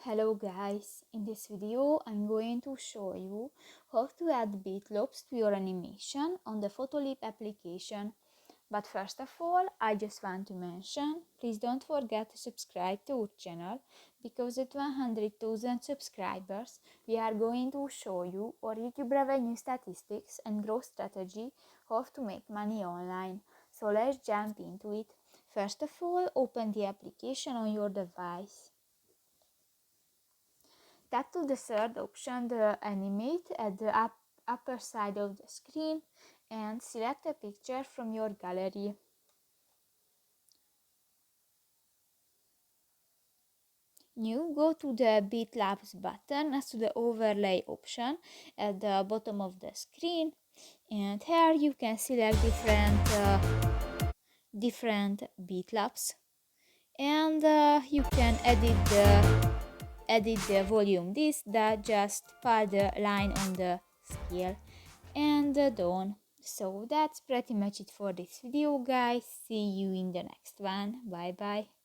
Hello guys, in this video I'm going to show you how to add beatloops to your animation on the Photoleap application. But first of all, I just want to mention, please don't forget to subscribe to our channel, because at 100,000 subscribers we are going to show you our YouTube revenue statistics and growth strategy, how to make money online. So let's jump into it. First of all, open the application on your device. Tap to the third option, the animate, at the upper side of the screen, and select a picture from your gallery. New, go to the beatloops button next to the overlay option at the bottom of the screen, and here you can select different beatloops, and you can edit the volume. This that just put the line on the scale and done. So that's pretty much it for this video, guys. See you in the next one. Bye bye.